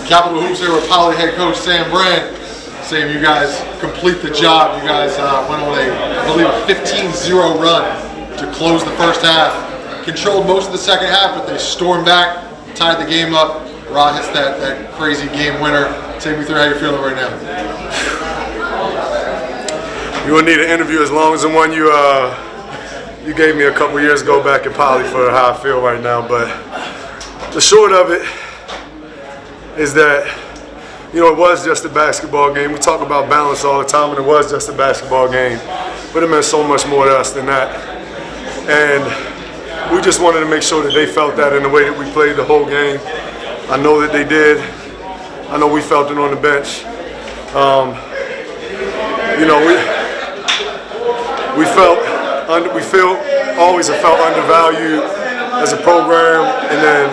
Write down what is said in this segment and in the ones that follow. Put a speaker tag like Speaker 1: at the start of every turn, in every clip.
Speaker 1: Capital Hoops here with Poly head coach Sam Brand. Saying you guys complete the job. You guys went on I believe, a 15-0 run to close the first half. Controlled most of the second half, but they stormed back, tied the game up. Rod hits that crazy game winner. Take me through how you're feeling right now.
Speaker 2: You wouldn't need an interview as long as the one you gave me a couple years ago back at Poly for how I feel right now. But the short of it is that, you know, it was just a basketball game. We talk about balance all the time, and it was just a basketball game. But it meant so much more to us than that. And we just wanted to make sure that they felt that in the way that we played the whole game. I know that they did. I know we felt it on the bench. You know, always have felt undervalued as a program, and then,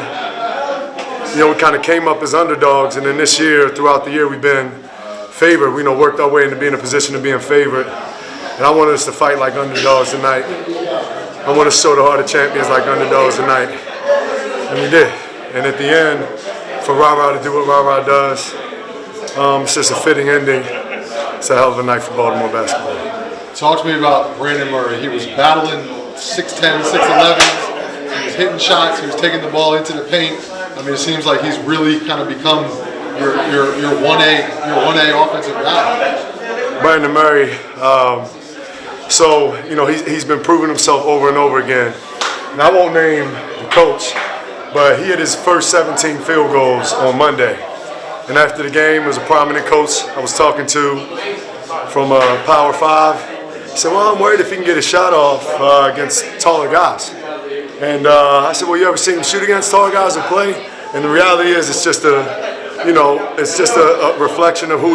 Speaker 2: you know, we kind of came up as underdogs, and then this year, throughout the year, we've been favored. We worked our way into being in a position of being favored, and I wanted us to fight like underdogs tonight. I want to show the heart of champions like underdogs tonight, and we did. And at the end, for Ra-Ra to do what Ra-Ra does, it's just a fitting ending. It's a hell of a night for Baltimore basketball.
Speaker 1: Talk to me about Brandon Miree. He was battling 6'10", 6'11". He was hitting shots. He was taking the ball into the paint. I mean, it seems like he's really kind of become your 1A offensive guy.
Speaker 2: Brandon Miree. So, you know, he's been proving himself over and over again. And I won't name the coach, but he hit his first 17 field goals on Monday. And after the game, there was a prominent coach I was talking to from Power 5. He said, well, I'm worried if he can get a shot off against taller guys. And I said, well, you ever seen him shoot against taller guys or play? And the reality is, it's just a reflection of who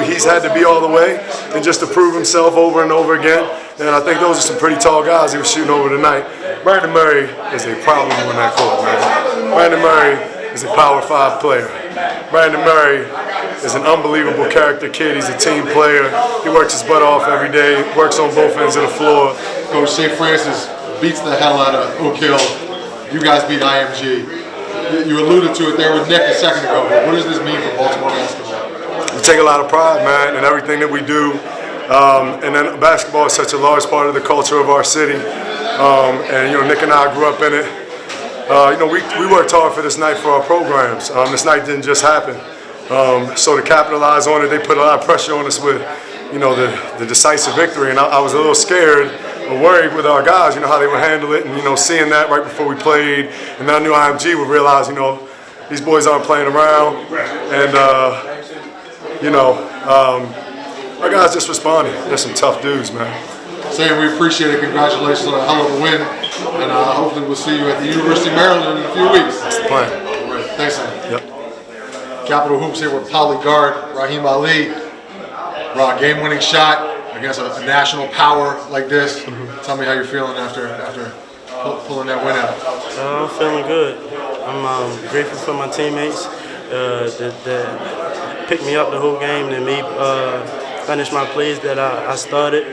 Speaker 2: he's had to be all the way, and just to prove himself over and over again. And I think those are some pretty tall guys he was shooting over tonight. Brandon Miree is a problem on that court, man. Brandon Miree is a Power 5 player. Brandon Miree is an unbelievable character kid. He's a team player. He works his butt off every day, works on both ends of the floor.
Speaker 1: Coach St. Francis beats the hell out of Oak Hill. You guys beat IMG. You alluded to it there with Nick a second ago. What does this mean for Baltimore basketball?
Speaker 2: We take a lot of pride, man, in everything that we do. And then basketball is such a large part of the culture of our city. And, you know, Nick and I grew up in it. You know, we worked hard for this night for our programs. This night didn't just happen. So to capitalize on it, they put a lot of pressure on us with, you know, the decisive victory. And I was a little scared or worried with our guys, you know, how they would handle it. And, you know, seeing that right before we played. And then I knew IMG would realize, you know, these boys aren't playing around. And, you know, our guys just responded. They're some tough dudes, man.
Speaker 1: Sam, we appreciate it. Congratulations on a hell of a win. And hopefully we'll see you at the University of Maryland in a few weeks.
Speaker 2: That's the plan.
Speaker 1: All right. Thanks, Sam.
Speaker 2: Yep.
Speaker 1: Capital Hoops here with Poly guard Rahim Ali. Game-winning shot against a national power like this. Tell me how you're feeling after pulling that win out.
Speaker 3: I'm feeling good. I'm grateful for my teammates that picked me up the whole game and me finish my plays that I started.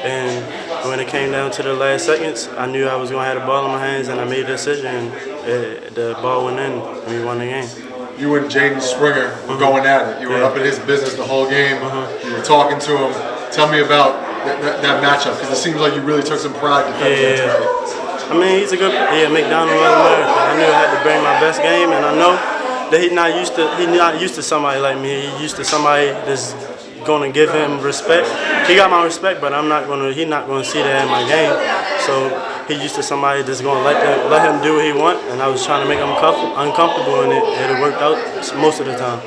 Speaker 3: And when it came down to the last seconds, I knew I was going to have the ball in my hands, and I made a decision, and the ball went in, and we won the game.
Speaker 1: You and Jaden Springer were going at it. You were up in his business the whole game. You were talking to him. Tell me about that matchup, because it seems like you really took some pride defending tonight.
Speaker 3: I mean, he's a good McDonald All-American. I knew I had to bring my best game, and I know that he's not used to somebody like me. He's used to somebody that's going to give him respect. He got my respect, but he's not going to see that in my game. So he's used to somebody that's going to let him do what he wants, and I was trying to make him uncomfortable, and it worked out most of the time.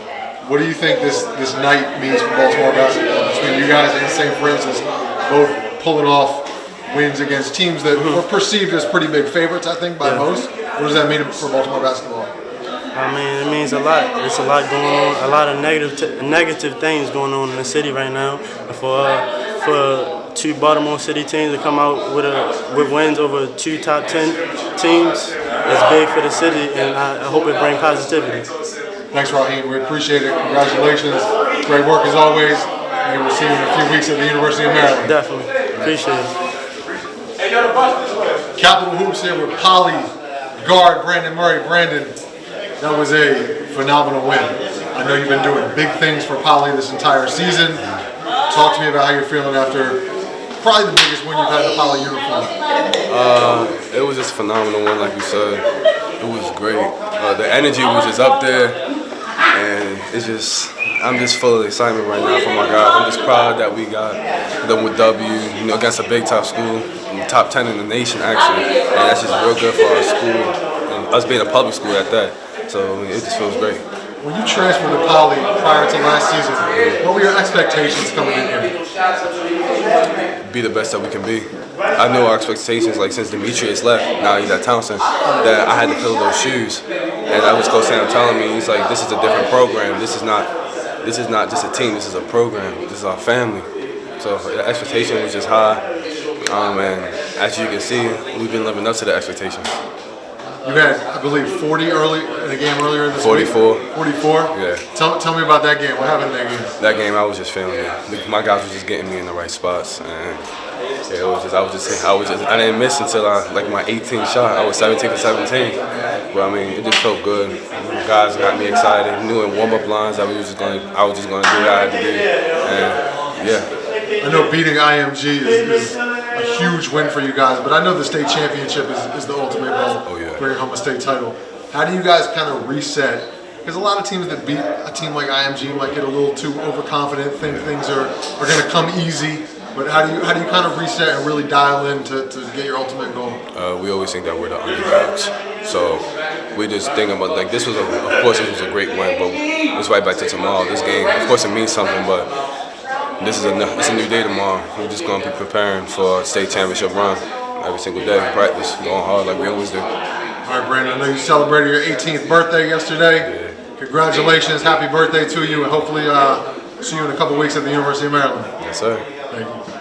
Speaker 1: What do you think this night means for Baltimore basketball? Between you guys and St. Francis, both pulling off wins against teams that were perceived as pretty big favorites, I think, by most. What does that mean for Baltimore basketball?
Speaker 3: I mean, it means a lot. There's a lot going on, a lot of negative things going on in the city right now. For two Baltimore City teams to come out with wins over two top 10 teams, that's big for the city, and I hope it brings positivity.
Speaker 1: Thanks, Raheem. We appreciate it. Congratulations. Great work as always. And we'll see you in a few weeks at the University of Maryland.
Speaker 3: Definitely. Appreciate it.
Speaker 1: Capital Hoops here with Poly guard Brandon Miree. Brandon, that was a phenomenal win. I know you've been doing big things for Poly this entire season. Talk to me about how you're feeling after probably the biggest win you've had in the Poly uniform.
Speaker 4: It was just a phenomenal one, like you said. It was great. The energy was just up there, and I'm just full of excitement right now for my guys. I'm just proud that we got them with W, against a big top school, top 10 in the nation actually, and that's just real good for our school and us being a public school at that. So it just feels great.
Speaker 1: When you transferred to Poly prior to last season, what were your expectations coming in here?
Speaker 4: Be the best that we can be. I know our expectations, like since Demetrius left, now he's at Townsend, that I had to fill those shoes. And that was Coach Sam telling me, he's like, this is a different program. This is not just a team, this is a program. This is our family. So the expectation was just high. And as you can see, we've been living up to the expectations.
Speaker 1: You had, I believe, 40 early in a game earlier this
Speaker 4: 44.
Speaker 1: week. 44?
Speaker 4: Yeah.
Speaker 1: Tell me about that game. What happened in that game?
Speaker 4: That game, I was just feeling it. My guys were just getting me in the right spots, and yeah, I didn't miss until my 18th shot. I was 17 for 17. But I mean, it just felt good. The guys got me excited. Knew in warm-up lines that I was just gonna do what I had to do, and yeah.
Speaker 1: I know beating IMG is a huge win for you guys, but I know the state championship is the ultimate goal.
Speaker 4: Oh, yeah.
Speaker 1: Bringing home a state title. How do you guys kind of reset? Because a lot of teams that beat a team like IMG might get a little too overconfident, think things are going to come easy. But how do you kind of reset and really dial in to get your ultimate goal?
Speaker 4: We always think that we're the underdogs, so we just think about this was of course it was a great win, but it's right back to tomorrow. This game, of course, it means something, but it's a new day tomorrow. We're just going to be preparing for a state championship run every single day. Practice, going hard like we always do.
Speaker 1: All right, Brandon, I know you celebrated your 18th birthday yesterday.
Speaker 4: Yeah.
Speaker 1: Congratulations, happy birthday to you, and hopefully see you in a couple weeks at the University of Maryland.
Speaker 4: Yes, sir.
Speaker 1: Thank you.